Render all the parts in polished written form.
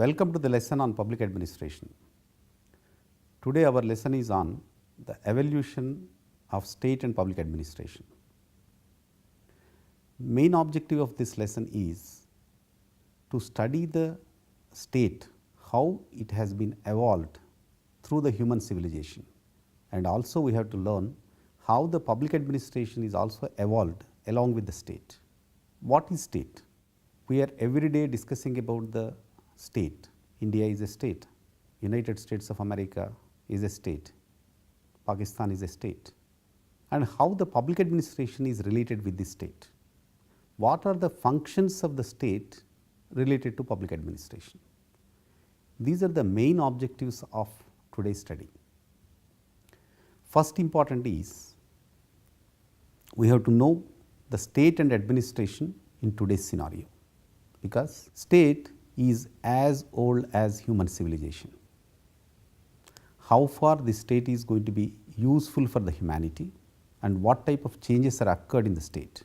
Welcome to the lesson on public administration. Today our lesson is on the evolution of state and public administration. Main objective of this lesson is to study the state, how it has been evolved through the human civilization, and also we have to learn how the public administration is also evolved along with the state. What is state? We are every day discussing about the state. India is a state, United States of America is a state, Pakistan is a state, and how the public administration is related with the state. What are the functions of the state related to public administration? These are the main objectives of today's study. First important is we have to know the state and administration in today's scenario, because state is as old as human civilization. How far this state is going to be useful for the humanity and what type of changes are occurred in the state.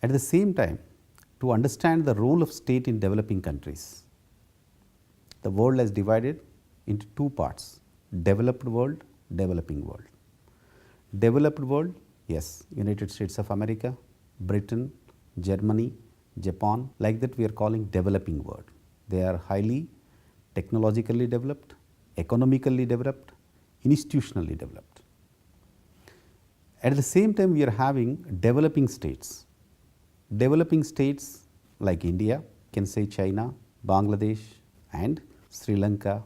At the same time, to understand the role of state in developing countries, the world is divided into two parts: developed world, developing world. Developed world, yes, United States of America, Britain, Germany, Japan, like that we are calling developing world. They are highly technologically developed, economically developed, institutionally developed. At the same time, we are having developing states. Developing states like India, can say China, Bangladesh and Sri Lanka.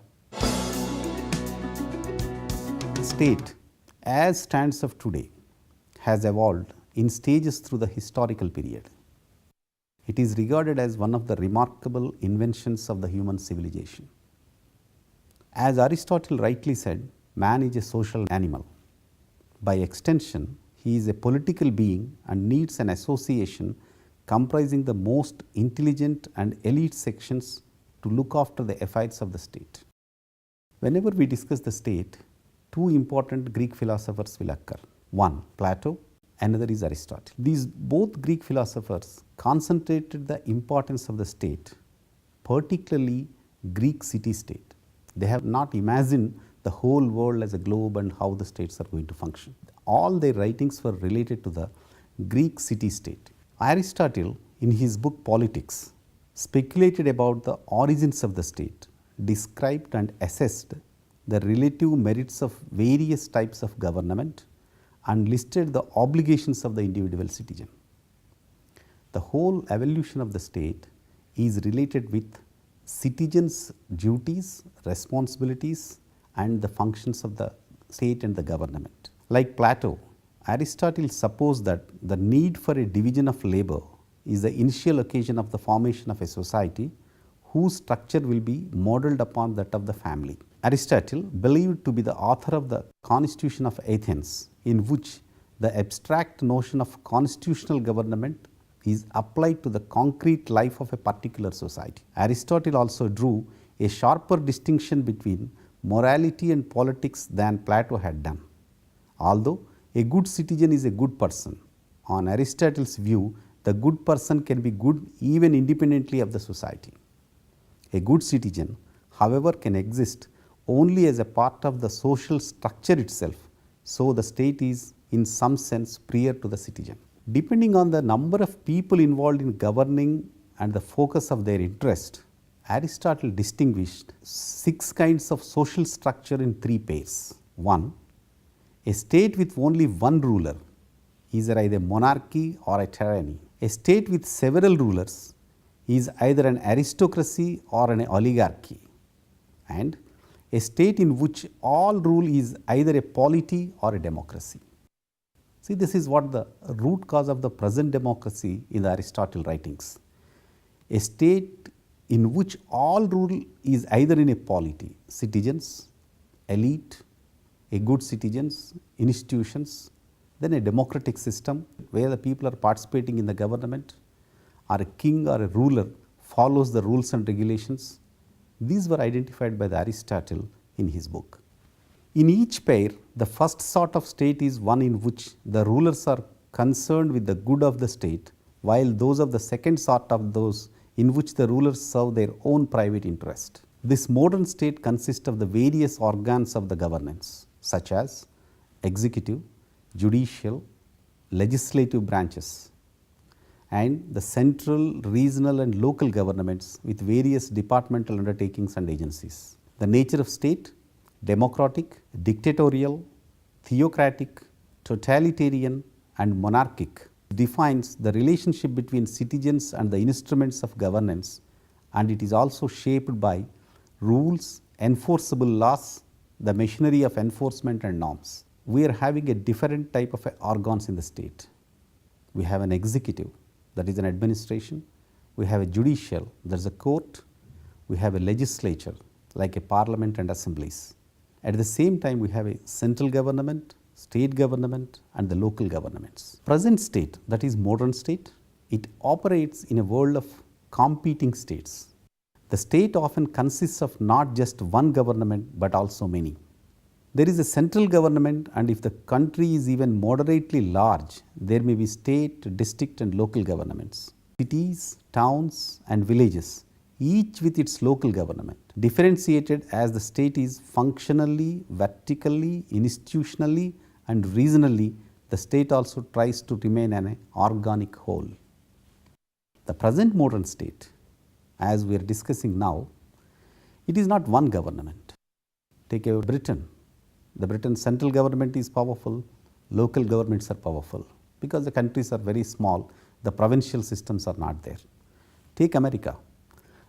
State as stands of today has evolved in stages through the historical period. It is regarded as one of the remarkable inventions of the human civilization. As Aristotle rightly said, man is a social animal. By extension, he is a political being and needs an association comprising the most intelligent and elite sections to look after the affairs of the state. Whenever we discuss the state, two important Greek philosophers will occur. One, Plato, another is Aristotle. These both Greek philosophers concentrated the importance of the state, particularly Greek city-state. They have not imagined the whole world as a globe and how the states are going to function. All their writings were related to the Greek city-state. Aristotle, in his book Politics, speculated about the origins of the state, described and assessed the relative merits of various types of government, and listed the obligations of the individual citizen. The whole evolution of the state is related with citizens' duties, responsibilities and the functions of the state and the government. Like Plato, Aristotle supposed that the need for a division of labor is the initial occasion of the formation of a society whose structure will be modelled upon that of the family. Aristotle, believed to be the author of the Constitution of Athens, in which the abstract notion of constitutional government is applied to the concrete life of a particular society. Aristotle also drew a sharper distinction between morality and politics than Plato had done. Although a good citizen is a good person, on Aristotle's view, the good person can be good even independently of the society. A good citizen, however, can exist only as a part of the social structure itself, so the state is in some sense prior to the citizen. Depending on the number of people involved in governing and the focus of their interest, Aristotle distinguished 6 kinds of social structure in 3 pairs. 1. A state with only one ruler is either monarchy or a tyranny. A state with several rulers is either an aristocracy or an oligarchy. And a state in which all rule is either a polity or a democracy. See, this is what the root cause of the present democracy in the Aristotle writings. A state in which all rule is either in a polity, citizens, elite, a good citizens, institutions, then a democratic system where the people are participating in the government, or a king or a ruler follows the rules and regulations. These were identified by the Aristotle in his book. In each pair, the first sort of state is one in which the rulers are concerned with the good of the state, while those of the second sort of those in which the rulers serve their own private interest. This modern state consists of the various organs of the governance, such as executive, judicial, legislative branches, and the central, regional and local governments with various departmental undertakings and agencies. The nature of state: democratic, dictatorial, theocratic, totalitarian and monarchic, defines the relationship between citizens and the instruments of governance, and it is also shaped by rules, enforceable laws, the machinery of enforcement and norms. We are having a different type of organs in the state. We have an executive, that is an administration. We have a judicial, that is a court. We have a legislature, like a parliament and assemblies. At the same time, we have a central government, state government and the local governments. Present state, that is modern state, it operates in a world of competing states. The state often consists of not just one government but also many. There is a central government, and if the country is even moderately large, there may be state, district and local governments. Cities, towns and villages, each with its local government, differentiated as the state is functionally, vertically, institutionally and regionally. The state also tries to remain an organic whole. The present modern state, as we are discussing now, it is not one government. Take Britain. The Britain central government is powerful, local governments are powerful. Because the countries are very small, the provincial systems are not there. Take America.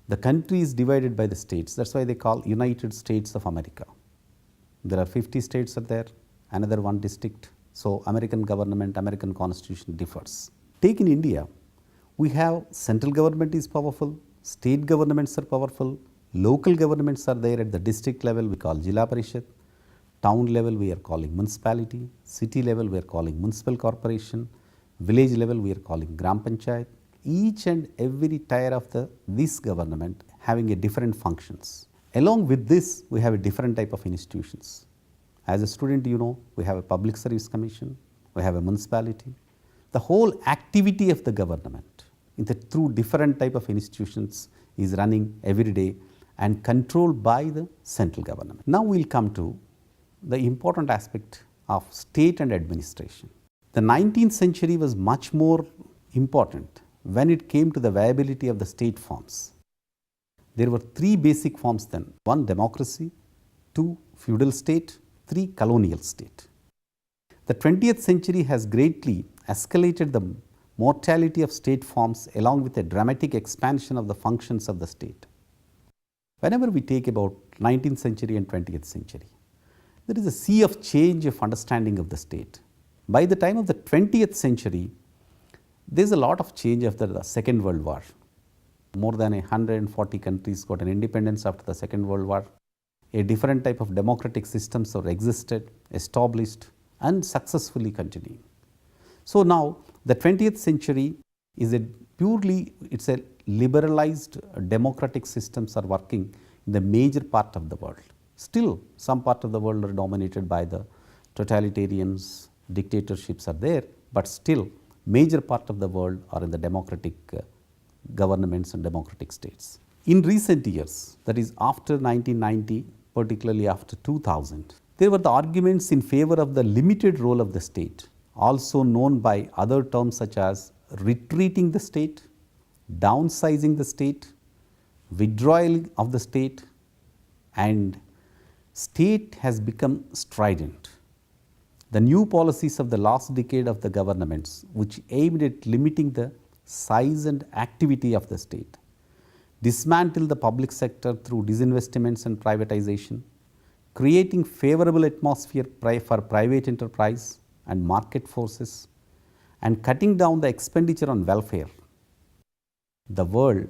The country is divided by the states. That's why they call United States of America. There are 50 states are there, another one district. So American government, American constitution differs. Take in India, we have central government is powerful, state governments are powerful, local governments are there at the district level, we call Jilla Parishad. Town level we are calling municipality, city level we are calling municipal corporation, village level we are calling Gram Panchayat. Each and every tier of this government having a different functions. Along with this, we have a different type of institutions. As a student, you know, we have a public service commission, we have a municipality. The whole activity of the government through different type of institutions is running every day and controlled by the central government. Now we will come to the important aspect of state and administration. The 19th century was much more important when it came to the viability of the state forms. There were three basic forms then: one, democracy; two, feudal state; three, colonial state. The 20th century has greatly escalated the mortality of state forms along with a dramatic expansion of the functions of the state. Whenever we take about 19th century and 20th century, there is a sea of change of understanding of the state. By the time of the 20th century, there is a lot of change after the Second World War. More than 140 countries got an independence after the Second World War. A different type of democratic systems have existed, established and successfully continuing. So now the 20th century is it's a liberalized democratic systems are working in the major part of the world. Still, some part of the world are dominated by the totalitarians, dictatorships are there, but still major part of the world are in the democratic governments and democratic states. In recent years, that is after 1990, particularly after 2000, there were the arguments in favor of the limited role of the state, also known by other terms such as retreating the state, downsizing the state, withdrawal of the state, and state has become strident. The new policies of the last decade of the governments, which aimed at limiting the size and activity of the state, dismantle the public sector through disinvestments and privatization, creating favorable atmosphere for private enterprise and market forces, and cutting down the expenditure on welfare. The world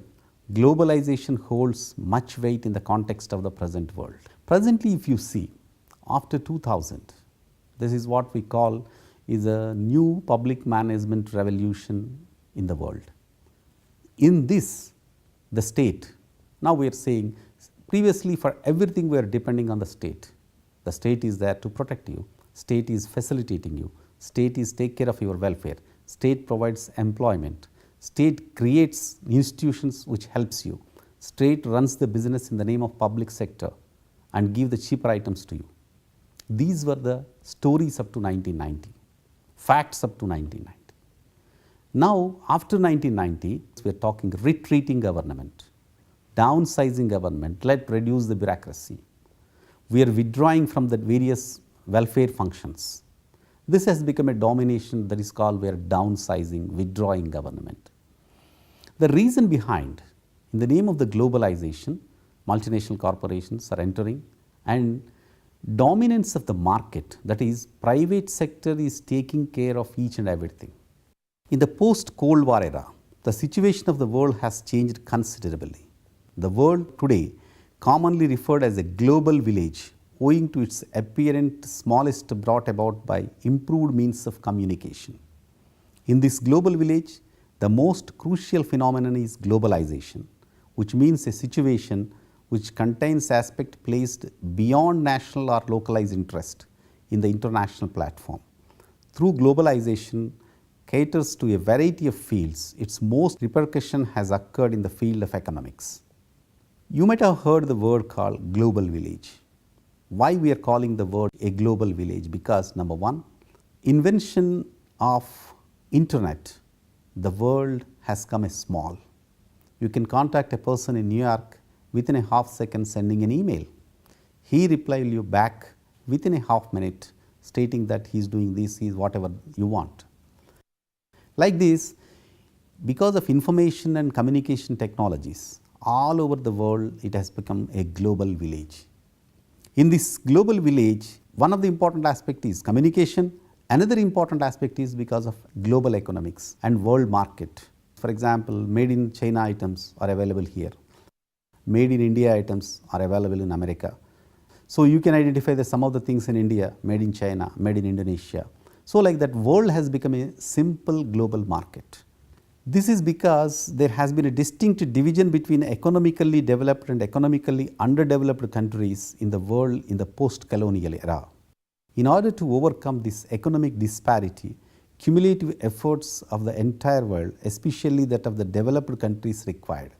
globalization holds much weight in the context of the present world. Presently, if you see, after 2000, this is what we call is a new public management revolution in the world. In this, the state, now we are saying, previously for everything we are depending on the state. The state is there to protect you, state is facilitating you, state is take care of your welfare, state provides employment, State creates institutions which helps you. State runs the business in the name of public sector and give the cheaper items to you. These were the stories up to 1990, facts up to 1990. Now, after 1990, we are talking retreating government, downsizing government, let's reduce the bureaucracy. We are withdrawing from the various welfare functions. This has become a domination that is called we are downsizing, withdrawing government. The reason behind, in the name of the globalization, multinational corporations are entering and dominance of the market, that is private sector is taking care of each and everything. In the post-Cold War era, the situation of the world has changed considerably. The world today commonly referred as a global village owing to its apparent smallest brought about by improved means of communication. In this global village, the most crucial phenomenon is globalization, which means a situation which contains aspect placed beyond national or localized interest in the international platform. Through globalization caters to a variety of fields, its most repercussion has occurred in the field of economics. You might have heard the word called global village. Why we are calling the word a global village? Because number one, invention of internet, the world has come a small. You can contact a person in New York within a half second sending an email. He replies you back within a half minute stating that he is doing this, he is whatever you want. Like this, because of information and communication technologies, all over the world it has become a global village. In this global village, one of the important aspects is communication. Another important aspect is because of global economics and world market. For example, made in China items are available here. Made in India items are available in America. So you can identify some of the things in India, made in China, made in Indonesia. So like that world has become a simple global market. This is because there has been a distinct division between economically developed and economically underdeveloped countries in the world in the post-colonial era. In order to overcome this economic disparity, cumulative efforts of the entire world, especially that of the developed countries, required.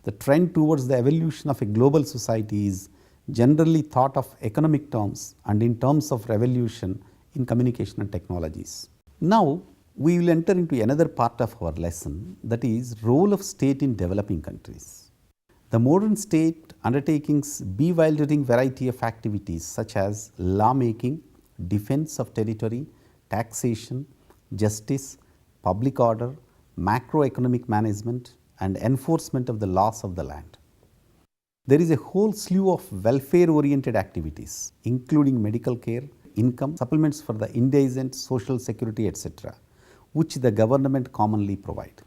The trend towards the evolution of a global society is generally thought of economic terms and in terms of revolution in communication and technologies. Now, we will enter into another part of our lesson, that is role of state in developing countries. The modern state undertakings bewildering variety of activities such as lawmaking, defense of territory, taxation, justice, public order, macroeconomic management and enforcement of the laws of the land. There is a whole slew of welfare oriented activities including medical care, income, supplements for the indigent, social security, etc., which the government commonly provide.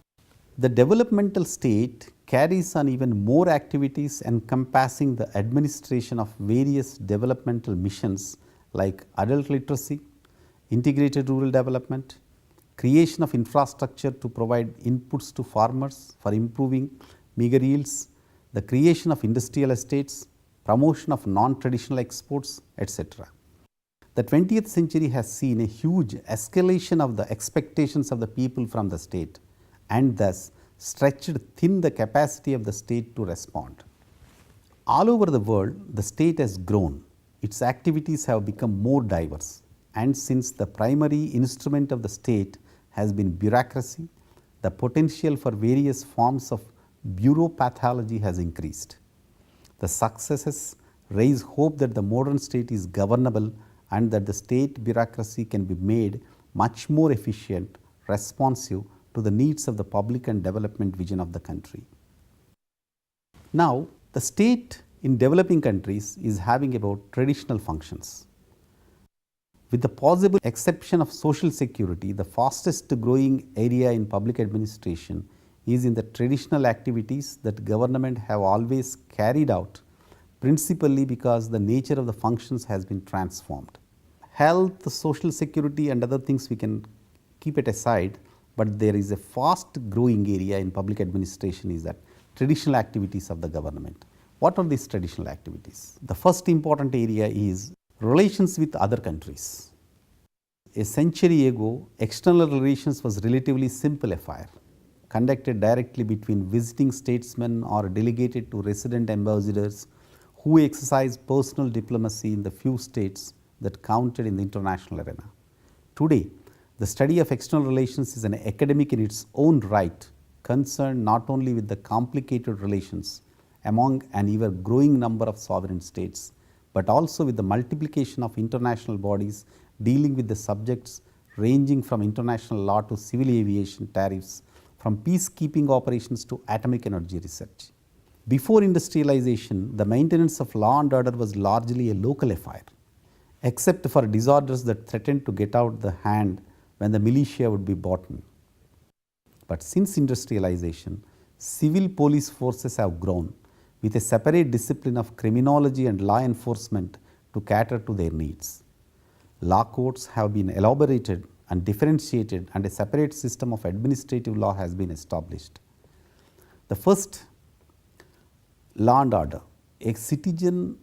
The developmental state carries on even more activities encompassing the administration of various developmental missions like adult literacy, integrated rural development, creation of infrastructure to provide inputs to farmers for improving meager yields, the creation of industrial estates, promotion of non-traditional exports, etc. The 20th century has seen a huge escalation of the expectations of the people from the state and thus stretched thin the capacity of the state to respond. All over the world, the state has grown. Its activities have become more diverse, and since the primary instrument of the state has been bureaucracy, the potential for various forms of bureaupathology has increased. The successes raise hope that the modern state is governable and that the state bureaucracy can be made much more efficient, responsive to the needs of the public and development vision of the country. Now, the state in developing countries is having about traditional functions. With the possible exception of social security, the fastest growing area in public administration is in the traditional activities that government have always carried out, principally because the nature of the functions has been transformed. Health, social security and other things we can keep it aside, but there is a fast growing area in public administration is that traditional activities of the government. What are these traditional activities? The first important area is relations with other countries. A century ago, external relations was relatively simple affair. conducted directly between visiting statesmen or delegated to resident ambassadors who exercised personal diplomacy in the few states that counted in the international arena. Today, the study of external relations is an academic in its own right, concerned not only with the complicated relations among an ever growing number of sovereign states, but also with the multiplication of international bodies dealing with the subjects ranging from international law to civil aviation tariffs, from peacekeeping operations to atomic energy research. Before industrialization, the maintenance of law and order was largely a local affair, except for disorders that threatened to get out the hand when the militia would be brought in. But since industrialization, civil police forces have grown with a separate discipline of criminology and law enforcement to cater to their needs. Law courts have been elaborated and differentiated, and a separate system of administrative law has been established. The first, law and order. A citizen,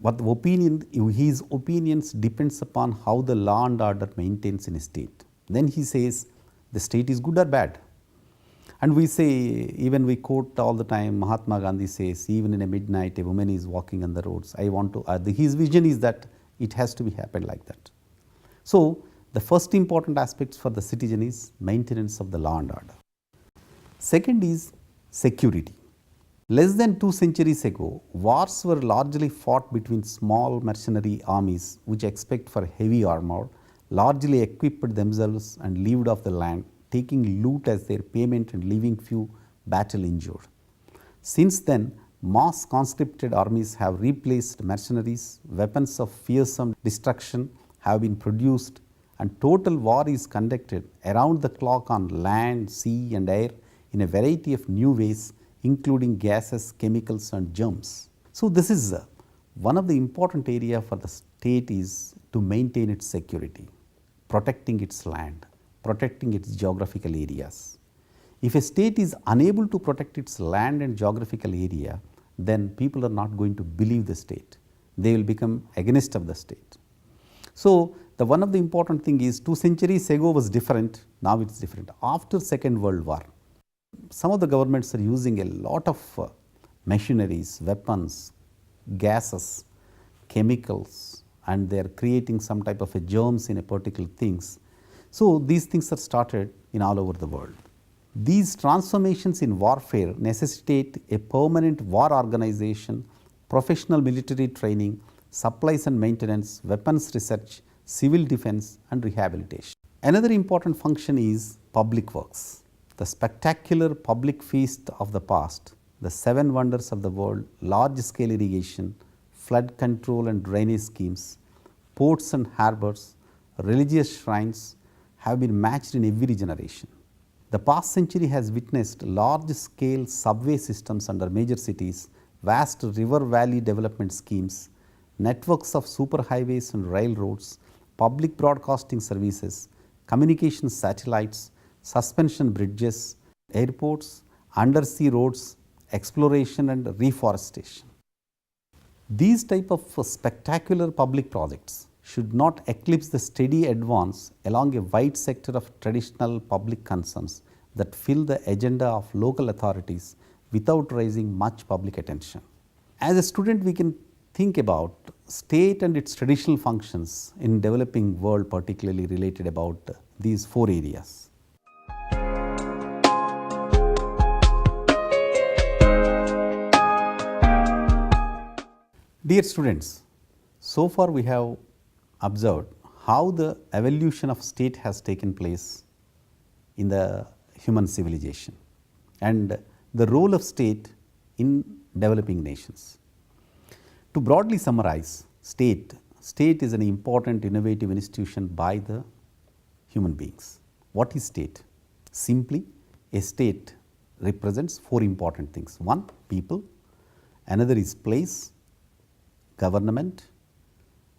his opinions depends upon how the law and order maintains in a state. Then he says the state is good or bad. And we say, even we quote all the time, Mahatma Gandhi says, even in a midnight a woman is walking on the roads. His vision is that it has to be happen like that. So the first important aspect for the citizen is maintenance of the law and order. Second is security. Less than 2 centuries ago, wars were largely fought between small mercenary armies which expect for heavy armor, largely equipped themselves and lived off the land, taking loot as their payment and leaving few battle injured. Since then, mass conscripted armies have replaced mercenaries, weapons of fearsome destruction have been produced, and total war is conducted around the clock on land, sea and air in a variety of new ways, including gases, chemicals and germs. So this is one of the important area for the state is to maintain its security, protecting its land, protecting its geographical areas. If a state is unable to protect its land and geographical area, then people are not going to believe the state. They will become against of the state. So one of the important thing is 2 centuries ago was different, now it is different. After Second World War, some of the governments are using a lot of machineries, weapons, gases, chemicals, and they are creating some type of a germs in a particular things. So these things are started in all over the world. These transformations in warfare necessitate a permanent war organization, professional military training, supplies and maintenance, weapons research, civil defense and rehabilitation. Another important function is public works. The spectacular public feast of the past, the 7 wonders of the world, large scale irrigation, flood control and drainage schemes, ports and harbors, religious shrines have been matched in every generation. The past century has witnessed large scale subway systems under major cities, vast river valley development schemes, networks of superhighways and railroads, public broadcasting services, communication satellites, suspension bridges, airports, undersea roads, exploration and reforestation. These type of spectacular public projects should not eclipse the steady advance along a wide sector of traditional public concerns that fill the agenda of local authorities without raising much public attention. As a student, we can think about state and its traditional functions in developing world, particularly related about these 4 areas. Dear students, so far we have observed how the evolution of state has taken place in the human civilization and the role of state in developing nations. To broadly summarize, state is an important innovative institution by the human beings. What is state? Simply, a state represents 4 important things. 1, people, another is place, government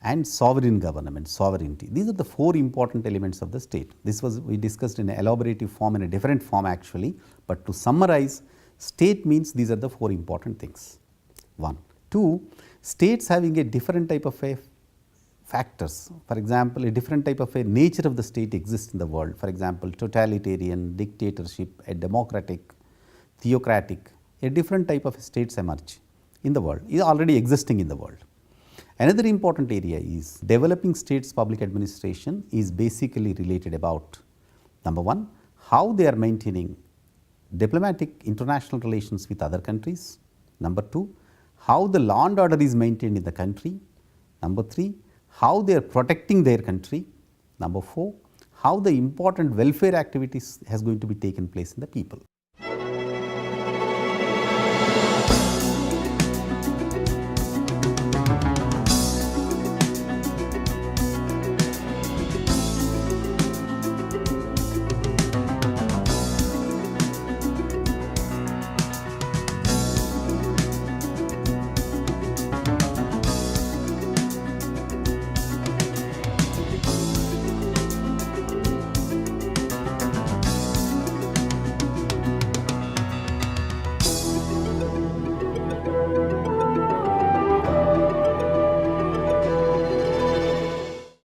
and sovereign government, sovereignty. These are the 4 important elements of the state. This was we discussed in an elaborative form, in a different form actually, but to summarize, state means these are the 4 important things. 1. 2, states having a different type of a factors. For example, a different type of a nature of the state exists in the world. For example, totalitarian, dictatorship, a democratic, theocratic, a different type of states emerge in the world, is already existing in the world. Another important area is developing states public administration is basically related about number one, how they are maintaining diplomatic international relations with other countries. Number two, how the law and order is maintained in the country. Number three, how they are protecting their country. Number four, how the important welfare activities has going to be taken place in the people.